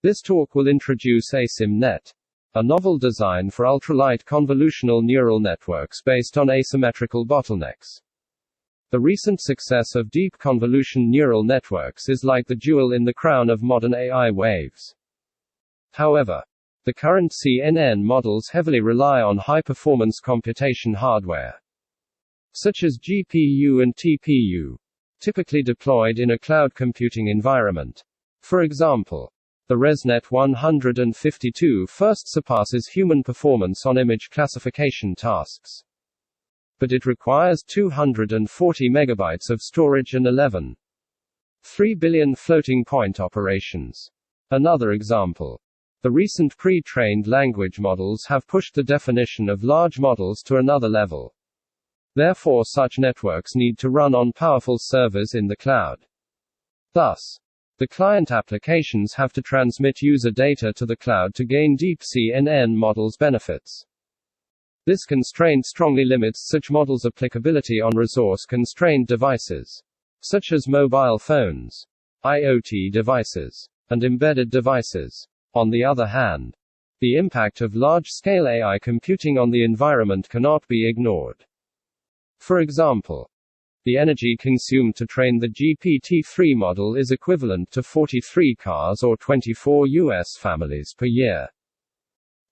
This talk will introduce AsymmNet, a novel design for ultralight convolutional neural networks based on asymmetrical bottlenecks. The recent success of deep convolution neural networks is like the jewel in the crown of modern AI waves. However, the current CNN models heavily rely on high-performance computation hardware, such as GPU and TPU, typically deployed in a cloud computing environment. For example, the ResNet 152 first surpasses human performance on image classification tasks. But it requires 240 megabytes of storage and 11.3 billion floating point operations. Another example. The recent pre-trained language models have pushed the definition of large models to another level. Therefore, such networks need to run on powerful servers in the cloud. Thus, the client applications have to transmit user data to the cloud to gain deep CNN models benefits. This constraint strongly limits such models' applicability on resource-constrained devices, such as mobile phones, IoT devices, and embedded devices. On the other hand, the impact of large-scale AI computing on the environment cannot be ignored. For example, the energy consumed to train the GPT-3 model is equivalent to 43 cars or 24 US families per year.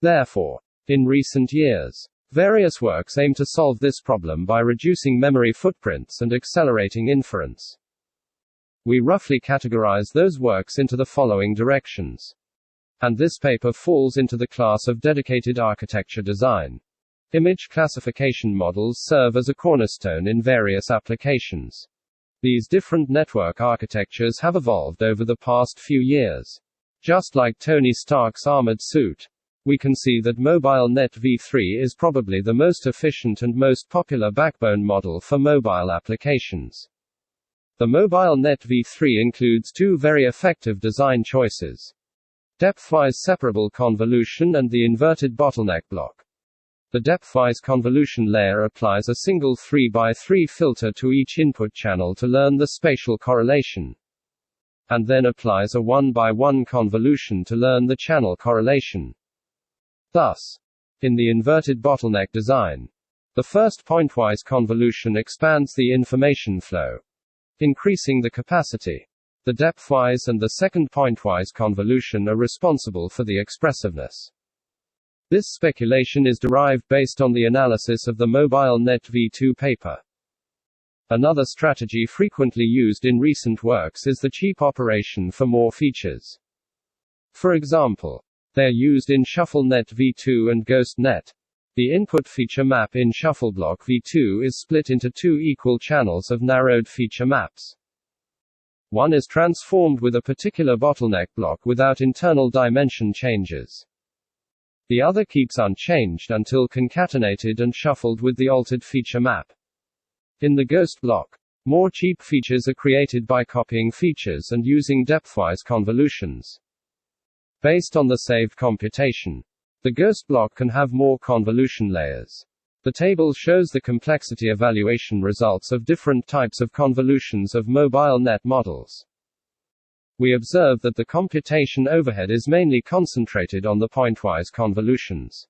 Therefore, in recent years, various works aim to solve this problem by reducing memory footprints and accelerating inference. We roughly categorize those works into the following directions. And this paper falls into the class of dedicated architecture design. Image classification models serve as a cornerstone in various applications. These different network architectures have evolved over the past few years. Just like Tony Stark's armored suit, we can see that MobileNet v3 is probably the most efficient and most popular backbone model for mobile applications. The MobileNet v3 includes two very effective design choices: depthwise separable convolution and the inverted bottleneck block. The depthwise convolution layer applies a single 3x3 filter to each input channel to learn the spatial correlation, and then applies a 1x1 convolution to learn the channel correlation. Thus, in the inverted bottleneck design, the first pointwise convolution expands the information flow, increasing the capacity. The depthwise and the second pointwise convolution are responsible for the expressiveness. This speculation is derived based on the analysis of the MobileNet v2 paper. Another strategy frequently used in recent works is the cheap operation for more features. For example, they are used in ShuffleNet v2 and GhostNet. The input feature map in ShuffleBlock v2 is split into two equal channels of narrowed feature maps. One is transformed with a particular bottleneck block without internal dimension changes. The other keeps unchanged until concatenated and shuffled with the altered feature map. In the ghost block, more cheap features are created by copying features and using depthwise convolutions. Based on the saved computation, the ghost block can have more convolution layers. The table shows the complexity evaluation results of different types of convolutions of MobileNet models. We observe that the computation overhead is mainly concentrated on the pointwise convolutions.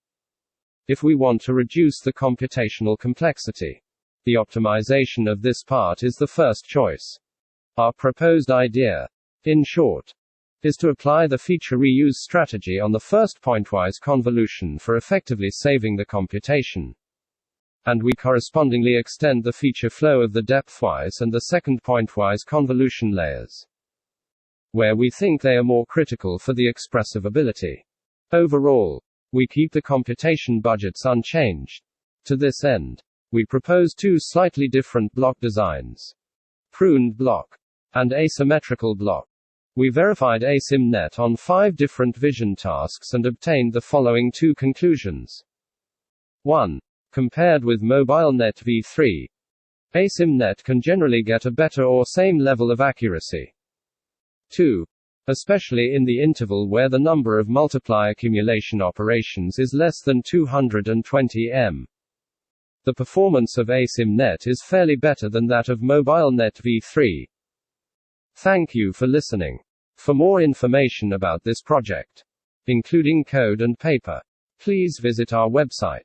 If we want to reduce the computational complexity, the optimization of this part is the first choice. Our proposed idea, in short, is to apply the feature reuse strategy on the first pointwise convolution for effectively saving the computation. And we correspondingly extend the feature flow of the depthwise and the second pointwise convolution layers, where we think they are more critical for the expressive ability. Overall, we keep the computation budgets unchanged. To this end, we propose two slightly different block designs: pruned block and asymmetrical block. We verified AsymmNet on 5 different vision tasks and obtained the following two conclusions. 1. Compared with MobileNet v3, AsymmNet can generally get a better or same level of accuracy. 2. Especially in the interval where the number of multiply accumulation operations is less than 220 m. The performance of AsymmNet is fairly better than that of MobileNet v3. Thank you for listening. For more information about this project, including code and paper, please visit our website.